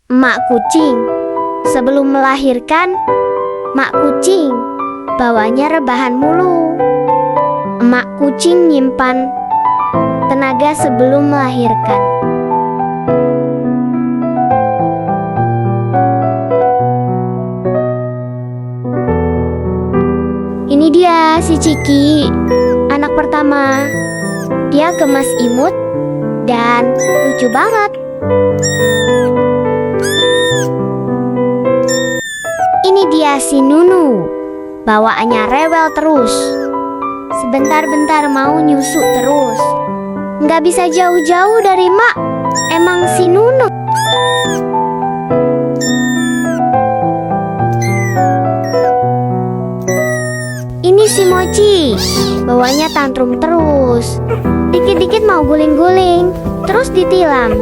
Mak kucing. Sebelum melahirkan, mak kucing bawanya rebahan mulu. Emak kucing nyimpan tenaga sebelum melahirkan. Ini dia si Ciki, anak pertama. Dia gemas imut dan lucu banget. Ini dia si Nunu, bawaannya rewel terus. Sebentar-bentar mau nyusu terus. Nggak bisa jauh-jauh dari mak, emang si Nunu. Ini si Mochi, bawanya tantrum terus. Dikit-dikit mau guling-guling, terus ditilam.